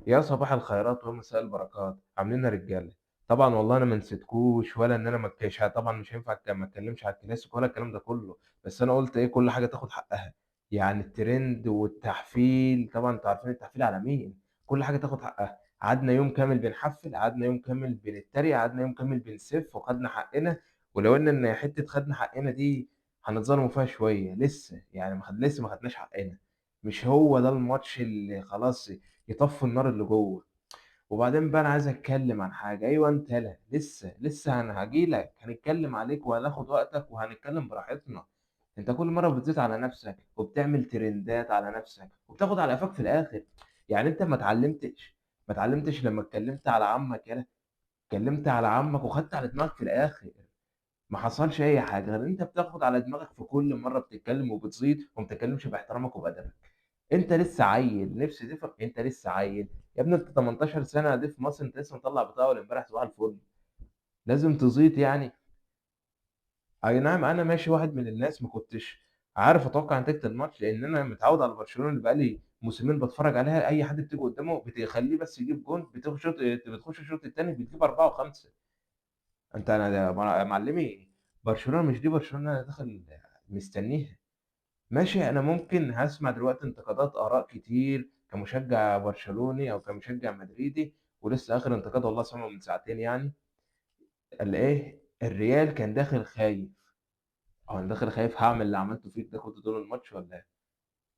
يا صباح الخيرات ومساء البركات، عاملين إيه يا رجاله؟ طبعا والله انا ما نسيتكوش ولا ان انا ما اتكلمش، طبعا مش هينفع ما اتكلمش على الكلاسيكو ولا الكلام ده كله. بس انا قلت ايه، كل حاجه تاخد حقها. يعني الترند والتحفيل، طبعا انتوا عارفين التحفيل على مين. كل حاجه تاخد حقها. قعدنا يوم كامل بنحفل، قعدنا يوم كامل بنتريق، قعدنا يوم كامل بنسف وخدنا حقنا. ولو ان حته خدنا حقنا دي هنتظلموا فيها شويه لسه، يعني لسه ما خدناش حقنا. مش هو ده الماتش اللي خلاص يطفي النار اللي جوه. وبعدين بقى انا عايز اتكلم عن حاجه. ايوه انت، لا لسه انا هجيلك، هنتكلم عليك وهناخد وقتك وهنتكلم براحتنا. انت كل مره بتزيد على نفسك وبتعمل ترندات على نفسك وبتاخد على قفاك في الاخر. يعني انت ما اتعلمتش لما اتكلمت على عمك، يالا. اتكلمت على عمك وخدت على دماغك في الاخر. ما حصلش اي حاجه غير انت بتاخد على دماغك في كل مره بتتكلم وبتزيد وما بتتكلمش باحترامك وبادبك. انت لسه عيل، نفسي تفهم، انت لسه عيل. يا ابني انت 18 سنه دي في مصر، انت لسه مطلع بطاقه اول امبارح صباح الفل. لازم تزيط يعني. اي نعم، انا ماشي واحد من الناس ما كنتش عارف اتوقع نتيجه الماتش، لان انا متعود على برشلونه اللي بقالي موسمين بتفرج عليها. اي حد بتيجي قدامه بتخليه بس يجيب جون، بتخش الشوط الثاني بتجيب اربعه وخمسه. انت انا يا معلمي، برشلونه مش دي برشلونه انا داخل مستنيها. ماشي، انا ممكن هسمع دلوقتي انتقادات اراء كتير كمشجع برشلوني او كمشجع مدريدي. ولسه اخر انتقاد والله سامعه من ساعتين يعني. قال ايه؟ الريال كان داخل خايف. اه انا داخل خايف هعمل اللي عملته فيك ده كنت طول الماتش ولا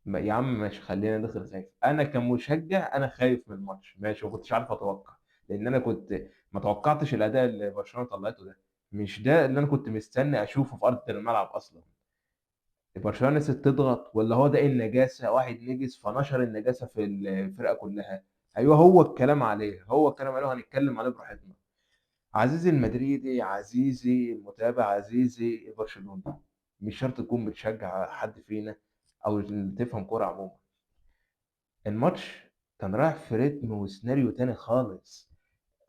ايه؟ يا عم ماشي، خلينا داخل خايف. انا كمشجع انا خايف من الماتش، ماشي، ما كنتش عارف اتوقع. لان انا كنت ما توقعتش الاداء اللي برشلونه طلعته ده. مش ده اللي انا كنت مستني اشوفه في ارض الملعب اصلا. برشلونه نسيت تضغط، ولا هو ده النجاسه؟ واحد نجس فنشر النجاسه في الفرقه كلها. ايوه، هو الكلام عليه، هو الكلام عليه، هنتكلم عليه براحتنا. عزيزي المدريدي، عزيزي المتابع، عزيزي البرشلوني، مش شرط تكون بتشجع حد فينا او تفهم كوره عموما. الماتش كان رايح في رتم وسيناريو تاني خالص.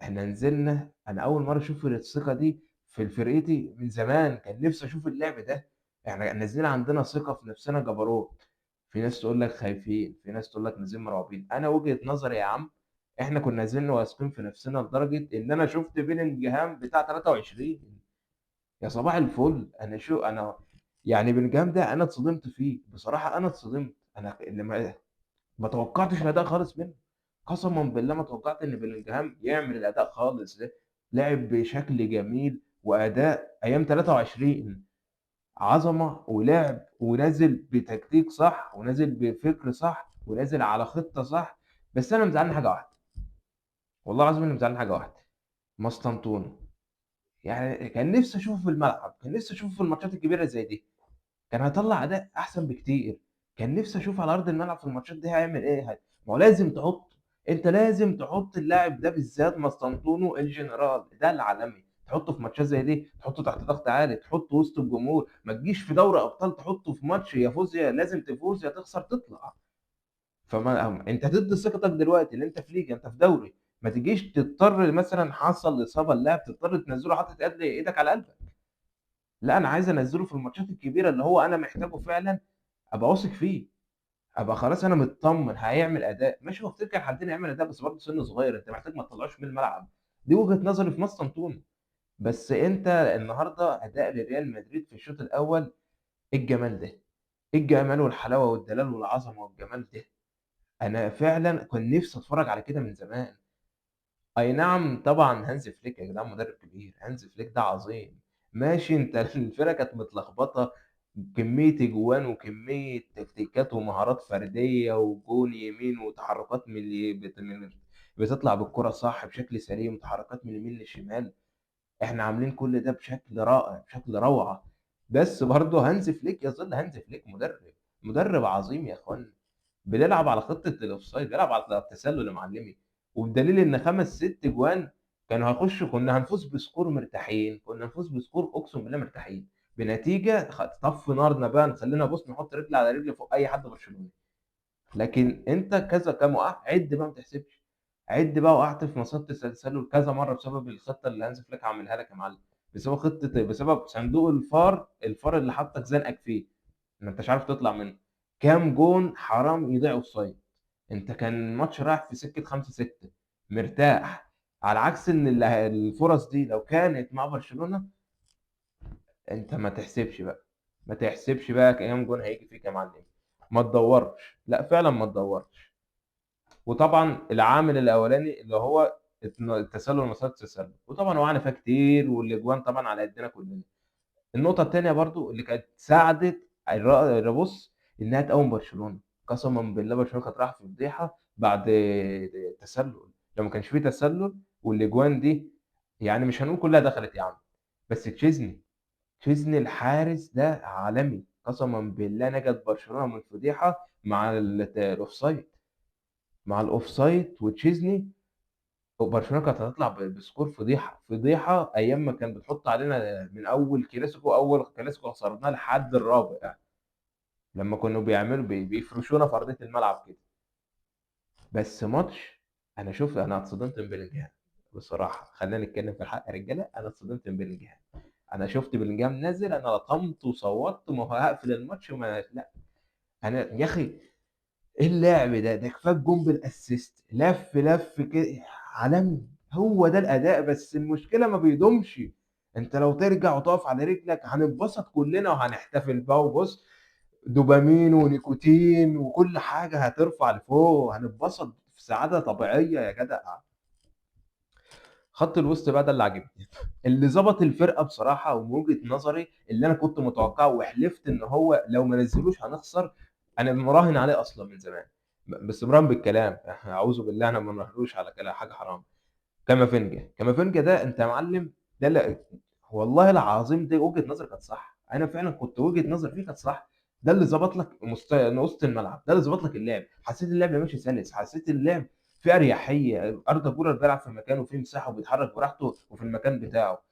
احنا نزلنا، انا اول مره اشوف الثقه دي في فرقتي من زمان. كان نفسي اشوف اللعب ده. احنا نازلين عندنا ثقه في نفسنا جبروت. في ناس تقول لك خايفين، في ناس تقول لك نازلين مرعوبين. انا وجهه نظري يا عم، احنا كنا نازلين واثقين في نفسنا لدرجه ان انا شفت بيلينجهام بتاع 23. يا صباح الفل. انا يعني بيلينجهام ده انا اتصدمت فيه بصراحه، انا اتصدمت. انا اللي ما توقعتش الاداء خالص منه. قسما بالله ما توقعت ان بلينجهام يعمل الاداء خالص ده. لعب بشكل جميل واداء ايام 23. عظمه، ولعب ونازل بتكتيك صح ونازل بفكر صح ونازل على خطه صح. بس انا مزعلني حاجه واحده. والله العظيم اللي مزعلني حاجه واحده. ماستنتون. يعني كان نفسي اشوفه في الملعب، كان نفسي اشوفه في الماتشات الكبيره زي دي. كان هيطلع اداء احسن بكتير. كان نفسي اشوف على ارض الملعب في الماتشات دي هيعمل ايه. ما هو لازم تحط، انت لازم تحط اللاعب ده بالذات ماستانتونو الجنرال ده العالمي، تحطه في ماتشات زي دي، تحطه تحت ضغط عالي، تحطه وسط الجمهور. ما تجيش في دوري ابطال تحطه في ماتش يا فوز يا لازم تفوز يا تخسر تطلع. فما انت ضد ثقتك دلوقتي اللي انت في ليجا، انت في دوري. ما تجيش تضطر مثلا حصل اصابه اللاعب تضطر تنزله حاطط ايدك على قلبك. لا، انا عايز انزله في الماتشات الكبيره اللي هو انا محتاجه فعلا، ابقى واثق فيه. ابقى خلاص انا مطمن هيعمل اداء. ماشي، هو في تلك الحالتين يعمل اداء، بس برضه سنه صغير، انت محتاج ما تطلعوش من الملعب. دي وجهه نظري في ماتش انطوني. بس انت النهارده اداء لريال مدريد في الشوط الاول، ايه الجمال ده؟ ايه الجمال والحلاوه والدلال والعظمه والجمال ده؟ انا فعلا كنت نفسي اتفرج على كده من زمان. اي نعم طبعا، هانز فليك يا جدعان مدرب كبير، هانز فليك ده عظيم. ماشي، انت الفرقه كانت متلخبطه، كميه اجوان وكميه تكتيكات ومهارات فرديه وجون يمين وتحركات من اللي بتطلع بالكره صح بشكل سليم، وتحركات من اليمين للشمال. احنا عاملين كل ده بشكل رائع، بشكل روعه. بس برضه هانز فليك يظل هانز فليك مدرب عظيم يا اخوان. بنلعب على خطه الاوفسايد، بيلعب على التسلل يا معلمي. وبدليل ان خمس ست جوان كانوا هيخشوا، كنا هنفوز بسكور مرتاحين، كنا هنفوز بسكور اقسم بالله مرتاحين. بنتيجه طف نارنا بقى، نخلينا بص نحط رجل على رجل فوق اي حد برشلوني. لكن انت كذا كام وقع، عد بقى ما تحسبش. عد بقى، وقعت في مصيده التسلل كذا مره بسبب الخطه اللي هانز فليك عاملها لك يا معلم. بسبب صندوق الفار اللي حطك زنقك فيه، ما انتش عارف تطلع منه. كام جون حرام يضيع اوفسايد. انت كان الماتش رايح في سكه 5-6 مرتاح، على عكس ان الفرص دي لو كانت مع برشلونه، انت ما تحسبش بقى، ما تحسبش بقى كام جون هيجي فيك يا معلم. ما تدورش، لا فعلا ما تدورش. وطبعا العامل الاولاني اللي هو التسلل، مسات التسلل، وطبعا وقعنا فيها كتير، والاجوان طبعا على قدنا كلنا. النقطه الثانيه برضو اللي كانت ساعدت بص، انها تقوم برشلونه. قسما بالله برشلونه كانت رايحه في فضيحه بعد تسلل. لو ما كانش فيه تسلل والاجوان دي، يعني مش هنقول كلها دخلت يا عم، بس تشيزني الحارس ده عالمي. قسما بالله نجت برشلونه من الفضيحه مع الاوفسايد. مع الاوفسايد وتشيزني، برشلونه كانت هتطلع بسكور فضيحه فضيحه، ايام ما كان بتحط علينا من اول كلاسيكو خسرناه لحد الرابع يعني. لما كانوا بيعملوا بيفرشونا في ارضيه الملعب كده. بس ماتش، انا اتصدمت من بلينجهام. بصراحه خلينا نتكلم في الحق يا رجاله، انا اتصدمت من بلينجهام. انا شفت بلينجهام نازل، انا لطمت وصوتت وما هقفل الماتش وما لا. انا يا اخي، ايه اللعب ده كفايه الجون بالاسيست، لف كده عالمي. هو ده الاداء، بس المشكله ما بيدومش. انت لو ترجع وتقف على رجلك هنتبسط كلنا وهنحتفل بقى، وبص، دوبامين ونيكوتين وكل حاجه هترفع لفوق، هنتبسط في سعاده طبيعيه يا جدع. خط الوسط بقى ده اللي عجبني، اللي ظبط الفرقه بصراحه، ومن وجهه نظري اللي انا كنت متوقعه وحلفت ان هو لو ما نزلوش هنخسر. انا مراهن عليه اصلا من زمان، بس مراهن بالكلام اعوذ بالله، انا ما نراهنوش على كلام حاجه حرام. كامافينجا ده انت يا معلم، ده اللي والله العظيم دي وجهه نظري كانت صح، انا فعلا كنت وجهه نظري فيه كانت صح. ده اللي ظبط لك وسط الملعب، ده اللي ظبط لك اللعب، حسيت اللعب ماشي سلس، حسيت اللعب في اريحيه. اردا جولر بيلعب في مكانه وفي مساحه وبيتحرك براحته وفي المكان بتاعه.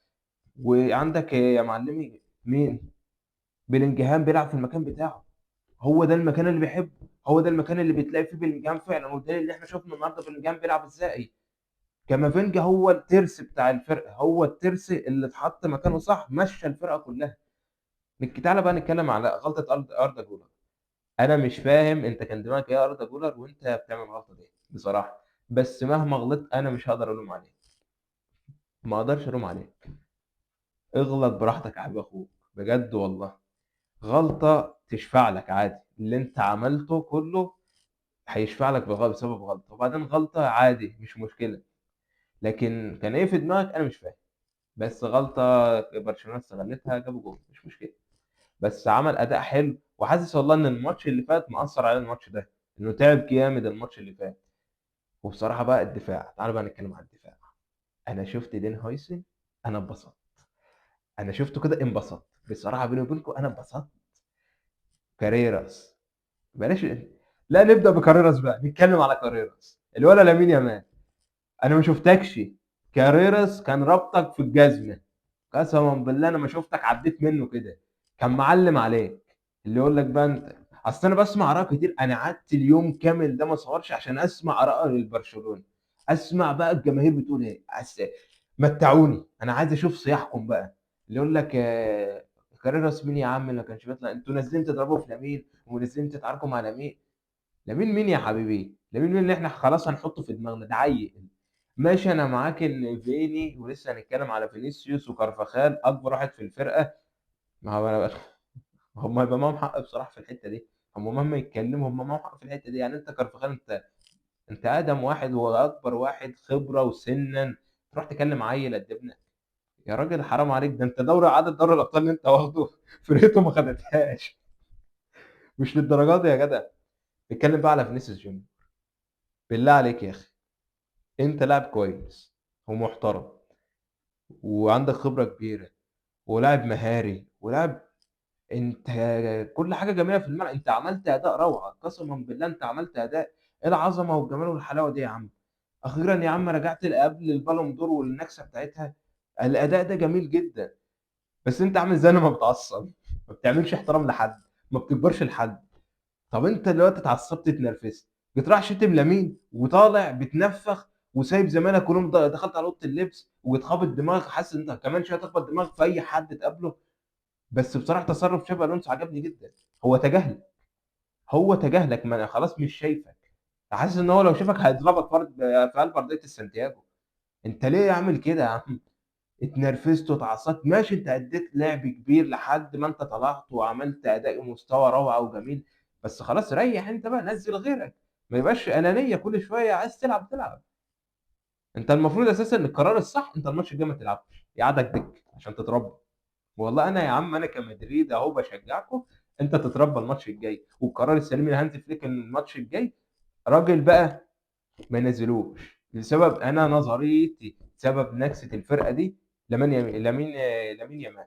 وعندك يا معلمي مين؟ بلينجهام بيلعب في المكان بتاعه. هو ده المكان اللي بيحبه، هو ده المكان اللي بتلاقي فيه بلينجهام فعلا، والدليل اللي احنا شفنا النهارده بلينجهام بيلعب ازاي. كامافينجا هو الترس بتاع الفرقه، هو الترس اللي اتحط مكانه صح مشى الفرقه كلها. تعالى بقى نتكلم على غلطه اردا جولر. انا مش فاهم انت كان دماغك ايه يا اردا جولر وانت بتعمل الغلطه دي بصراحه. بس مهما غلطت انا مش هقدر الوم عليك، ما اقدرش الوم عليك. اغلط براحتك يا حبيب اخوك، بجد والله. غلطه تشفع لك عادي، اللي انت عملته كله هيشفع لك بسبب غلطه، وبعدين غلطه عادي مش مشكله. لكن كان ايه في دماغك انا مش فاهم. بس غلطه برشلونه استغلتها جابوا جول مش مشكله. بس عمل اداء حلو، وحاسس والله ان الماتش اللي فات مأثر على الماتش ده، انه تعب جامد الماتش اللي فات. وبصراحه بقى الدفاع، تعالوا بقى نتكلم عن الدفاع. انا شفت دين هايسن، انا اتبسطت. انا شفته كده انبسطت بصراحه، بيني وبينكم انا اتبسطت. كاريراس، بلاش، لا نبدا بكاريراس بقى، نتكلم على كاريراس الولا لامين يامال. انا ما شفتكش، كاريراس كان رابطك في الجزمه. قسما بالله انا ما شفتك عديت منه كده، كان معلم عليك. اللي يقول لك بقى انت، اصل انا بسمع اراء كتير، انا قعدت اليوم كامل ده ما صورش عشان اسمع اراء البرشلونه، اسمع بقى الجماهير بتقول ايه. متعوني، انا عايز اشوف صياحكم بقى. اللي يقول لك كاريراس مين يا عم اللي ما كانش بيطلع، انتوا نازلين تضربوا في لامين ونازلين تتعاركوا مع لامين. لامين مين يا حبيبي؟ لامين مين اللي احنا خلاص هنحطه في دماغنا؟ ده عيل. ماشي انا معاك ان فيني، ولسه هنتكلم على فينيسيوس وكارفاخال اكبر واحد في الفرقه. ما هو هم يبقى معاهم حق بصراحه في الحته دي. هم مهما يتكلموا هم معاهم حق في الحته دي. يعني انت كارفاخال، انت ادم واحد واكبر واحد خبره وسنا، تروح تكلم عيل قد ابنك؟ يا راجل حرام عليك، ده انت عدد دوري الابطال اللي انت واخده فرقته ما خدتهاش. مش للدرجات دي يا جدع. نتكلم بقى على فينيسيوس جونيور. بالله عليك يا اخي، انت لاعب كويس ومحترم وعندك خبره كبيره ولاعب مهاري ولاعب، انت كل حاجه جميله في الملعب، انت عملت اداء روعه. قسما بالله انت عملت اداء، ايه العظمه والجمال والحلاوه دي يا عم. اخيرا يا عم رجعت قبل البالون دور والنكسه بتاعتها. الاداء ده جميل جدا. بس انت عامل زي انا ما بتعصب، ما بتعملش احترام لحد، ما بتكبرش لحد. طب انت دلوقتي اتعصبت اتنرفزت، بتروح شتم لمين وطالع بتنفخ وسايب زمانك كلهم، دخلت على اوضه اللبس وتخبط دماغك، حاسس ان انت كمان شويه تخبط دماغك في اي حد تقابله. بس بصراحه تصرف شابي الونسو عجبني جدا. هو تجاهلك، هو تجاهلك، ما انا خلاص مش شايفك. حاسس ان هو لو شافك هيضربك فرد في قلب ارضيه السانتياغو. انت ليه عامل كده يا عم؟ اتنرفزت واتعصبت، ماشي انت اديت لعب كبير لحد ما انت طلعت وعملت اداء مستوى روعه وجميل، بس خلاص ريح انت بقى، نزل غيرك. ما يبقاش انانيه كل شويه عايز تلعب تلعب. انت المفروض اساسا ان القرار الصح انت الماتش الجاي ما تلعبش، يقعدك دك عشان تتربى. والله انا يا عم انا كمدريد اهو بشجعكم، انت تتربى الماتش الجاي، والقرار السليم لهانز فليك ان الماتش الجاي راجل بقى ما ينزلوش، لسبب انا نظريتي سبب نكسه الفرقه دي. لامين يامال،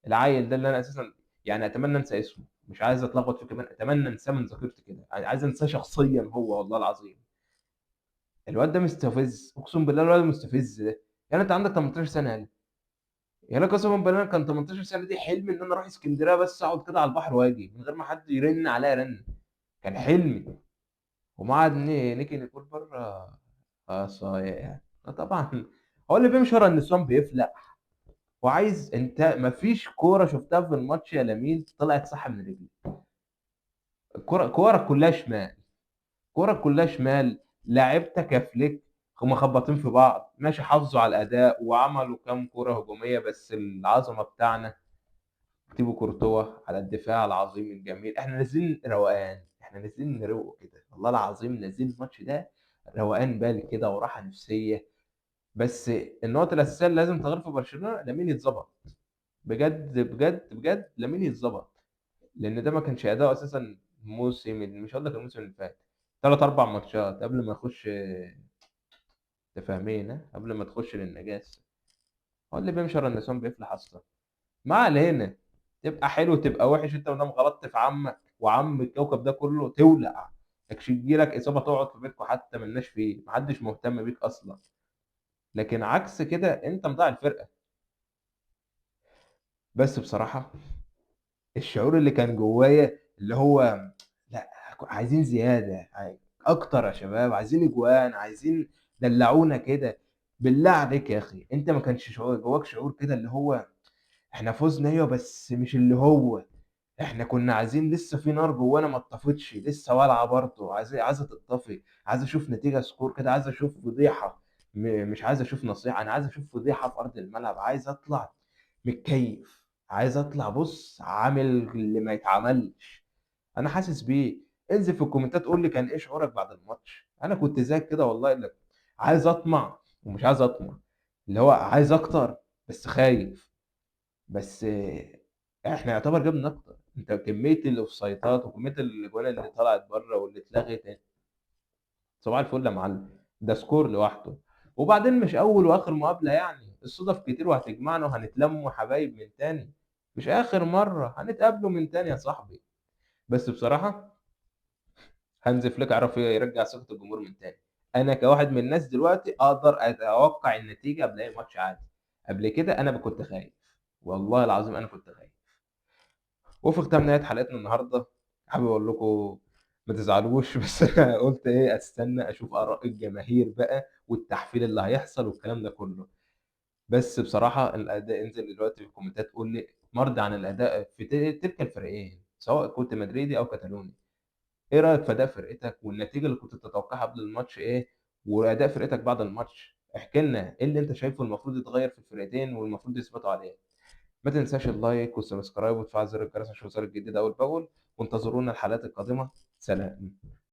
العيل ده اللي انا اساسا يعني اتمنى انسى اسمه، مش عايز اتلخبط فيه كمان، اتمنى انساه من ذاكرتي كده، عايز انساه شخصيا هو والله العظيم. الواد ده مستفز، اقسم بالله الواد مستفز ده. يعني انت عندك 18 سنه يعني، يعني انا قسما بالله كان 18 سنه دي حلمي ان انا اروح اسكندريه بس اقعد كده على البحر واجي من غير ما حد يرن عليا رن. كان حلمي. ومع نيكي نيكول بره. اه صايع طبعا. هو اللي بيمشي ورا النسوان بيفلق. وعايز انت، مفيش كوره شفتها في الماتش يا لمين طلعت صح من رجلي. الكوره كلها شمال. الكوره كلها شمال. لعيبتك يا فليك هم مخبطين في بعض، ماشي حافظوا على الاداء وعملوا كام كوره هجوميه، بس العظمه بتاعنا تيبو كورتوا على الدفاع العظيم الجميل. احنا نازلين روقان، احنا نازلين نروق كده والله العظيم، نازلين الماتش ده روقان بال كده وراحه نفسيه. بس النقطه الاساسيه اللي لازم تغير في برشلونه لامين يتظبط. بجد بجد بجد لامين يتظبط. لان ده ما كانش اداؤه اساسا موسم، مش هقول لك الموسم اللي فات، ثلاث اربع ماتشات قبل ما يخش. تفاهمين قبل ما تخش للنجاسه. هو اللي بيمشي ورا النسوان بيفلح اصلا. ما علينا. تبقى حلو تبقى وحش، انت ما دام غلطت في عمك وعم الكوكب ده كله تولع. يكش يجيلك اصابه تقعد في بيتكم حتى ملناش فيه، محدش مهتم بيك اصلا. لكن عكس كده انت مضيع الفرقه. بس بصراحه الشعور اللي كان جوايا اللي هو، لا عايزين زياده، اكتر يا شباب، عايزين اجوان، عايزين دلعونا كده. بالله عليك يا اخي، انت ما كانش شعور جواك شعور كده اللي هو احنا فزنا ايوه بس مش اللي هو، احنا كنا عايزين لسه في نار جوانا ما اتطفتش لسه والعه برضه، عايزه تتطفي، عايز اشوف نتيجه سكور كده، عايز اشوف فضيحه. مش عايز اشوف نصيحه، انا عايز اشوف فضيحه في ارض الملعب، عايز اطلع متكيف، عايز اطلع بص عامل اللي ما يتعملش. انا حاسس بيه. انزل في الكومنتات قول لي كان ايه شعورك بعد الماتش، انا كنت زيك كده والله، اللي عايز اطمع ومش عايز اطمع، اللي هو عايز اكتر بس خايف. بس احنا يعتبر جبنا اكتر، انت كميه الاوفسايدات وكميه الاجوان اللي طلعت بره واللي اتلغت، صباح الفل يا معلم، ده سكور لوحده. وبعدين مش اول واخر مقابله، يعني الصدف كتير وهتجمعنا وهنتلموا حبايب من تاني. مش اخر مره هنتقابلوا من تاني يا صاحبي. بس بصراحه هانز فليك عرف يرجع ثقه الجمهور من تاني. انا كواحد من الناس دلوقتي اقدر اتوقع النتيجه قبل اي ماتش عادي. قبل كده انا كنت خايف، والله العظيم انا كنت خايف. وفي ختام نهاية حلقتنا النهاردة حابب أقول لكم ما تزعلوش بس أنا قلت إيه أستنى أشوف آراء الجماهير بقى والتحفيل اللي هيحصل والكلام ده كله. بس بصراحة الأداء انزل دلوقتي في الكومنتات قول لي مرضي عن الأداء في تلك الفريقين سواء كنت مدريدي أو كتالوني. إيه رأيك في أداء فرقتك والنتيجة اللي كنت تتوقعها قبل الماتش إيه؟ وأداء فرقتك بعد الماتش احكي لنا إيه اللي أنت شايفه المفروض يتغير في الفرقتين والمفروض يثبتوا عليه. ما تنساش اللايك والسبسكرايب وتفعل زر الجرس عشان يوصلك الجديد أول بأول. وانتظرونا الحلقات القادمة. سلام.